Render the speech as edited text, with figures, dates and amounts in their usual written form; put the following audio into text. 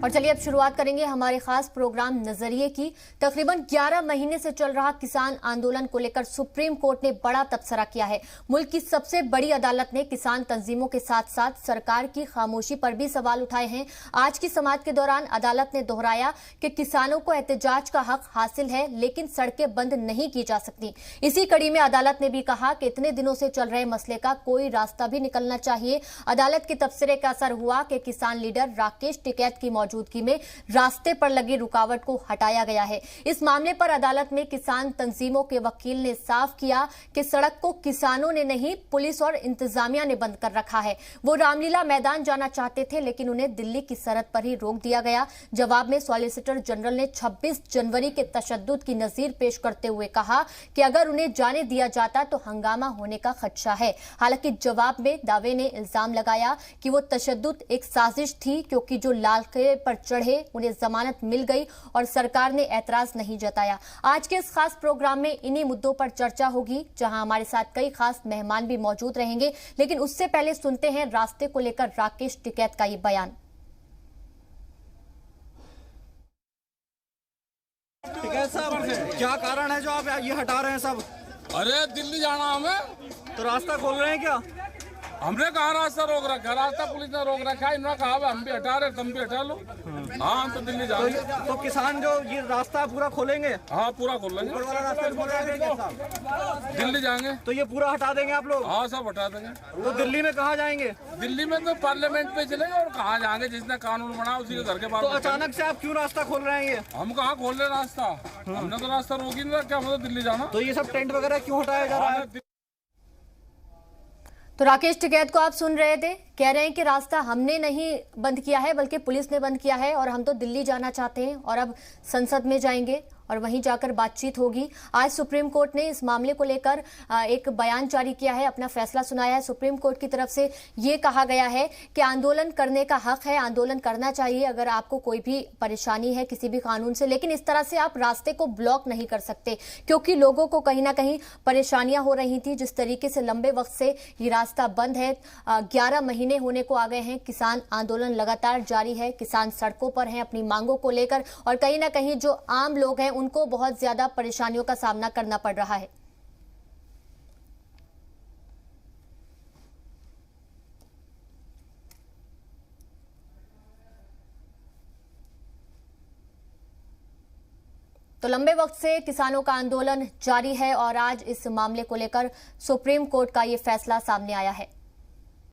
और चलिए अब शुरुआत करेंगे हमारे खास प्रोग्राम नजरिए की। तकरीबन 11 महीने से चल रहा किसान आंदोलन को लेकर सुप्रीम कोर्ट ने बड़ा तबसरा किया है। मुल्क की सबसे बड़ी अदालत ने किसान तंजीमों के साथ साथ सरकार की खामोशी पर भी सवाल उठाए हैं। आज की समाअत के दौरान अदालत ने दोहराया कि किसानों को एहतजाज का हक हासिल है, लेकिन सड़कें बंद नहीं की जा सकती। इसी कड़ी में अदालत ने भी कहा कि इतने दिनों से चल रहे मसले का कोई रास्ता भी निकलना चाहिए। अदालत के तबसरे का असर हुआ कि किसान लीडर राकेश टिकैत की मौजूदगी में रास्ते पर लगी रुकावट को हटाया गया है। इस मामले पर अदालत में किसान तंजीमों के वकील ने साफ किया कि सड़क को किसानों ने नहीं, पुलिस और इंतजामिया ने बंद कर रखा है। वो रामलीला मैदान जाना चाहते थे, लेकिन उन्हें दिल्ली की सरहद पर ही रोक दिया गया। जवाब में सॉलिसिटर जनरल ने 26 जनवरी के तशद्दुद की नजीर पेश करते हुए कहा कि अगर उन्हें जाने दिया जाता तो हंगामा होने का खदशा है। हालांकि जवाब में दावे ने इल्जाम लगाया कि वो तशद्दुद एक साजिश थी, क्योंकि जो लाल किले पर चढ़े उन्हें जमानत मिल गई और सरकार ने ऐतराज नहीं जताया। आज के इस खास प्रोग्राम में इन्हीं मुद्दों पर चर्चा होगी, जहां हमारे साथ कई खास मेहमान भी मौजूद रहेंगे। लेकिन उससे पहले सुनते हैं रास्ते को लेकर राकेश टिकैत का ये बयान। टिकैत साहब, क्या कारण है जो आप ये हटा रहे हैं सब? अरे दिल्ली जाना हमें, तो रास्ता खोल रहे हैं क्या? हमने कहा रास्ता रोक रखा, रास्ता पुलिस ने रोक रखा है। इन्होंने कहा हम भी हटा रहे, तुम भी हटा लो। हाँ, हम तो दिल्ली जाएंगे। तो किसान जो ये रास्ता पूरा खोलेंगे? हाँ, पूरा खोल लेंगे। दिल्ली जाएंगे तो ये पूरा हटा देंगे आप लोग? हाँ, सब हटा देंगे। तो दिल्ली में कहाँ जाएंगे? दिल्ली में तो पार्लियामेंट पे चलेंगे और कहाँ जाएंगे? जिसने कानून बना उसी के घर के बाहर। तो अचानक से आप क्यों रास्ता खोल रहे हैं? ये हम कहाँ खोल रहे रास्ता? हमने तो रास्ता रोक ही नहीं रहा। क्या मतलब दिल्ली जाना? तो ये सब टेंट वगैरह क्यों हटाया जा रहा है? तो राकेश टिकैत को आप सुन रहे थे, कह रहे हैं कि रास्ता हमने नहीं बंद किया है बल्कि पुलिस ने बंद किया है, और हम तो दिल्ली जाना चाहते हैं और अब संसद में जाएंगे और वहीं जाकर बातचीत होगी। आज सुप्रीम कोर्ट ने इस मामले को लेकर एक बयान जारी किया है, अपना फैसला सुनाया है। सुप्रीम कोर्ट की तरफ से ये कहा गया है कि आंदोलन करने का हक है, आंदोलन करना चाहिए अगर आपको कोई भी परेशानी है किसी भी कानून से, लेकिन इस तरह से आप रास्ते को ब्लॉक नहीं कर सकते, क्योंकि लोगों को कहीं ना कहीं परेशानियां हो रही थी। जिस तरीके से लंबे वक्त से ये रास्ता बंद है, 11 महीने होने को आ गए हैं, किसान आंदोलन लगातार जारी है, किसान सड़कों पर हैं अपनी मांगों को लेकर, और कहीं ना कहीं जो आम लोग हैं उनको बहुत ज्यादा परेशानियों का सामना करना पड़ रहा है। तो लंबे वक्त से किसानों का आंदोलन जारी है और आज इस मामले को लेकर सुप्रीम कोर्ट का ये फैसला सामने आया है।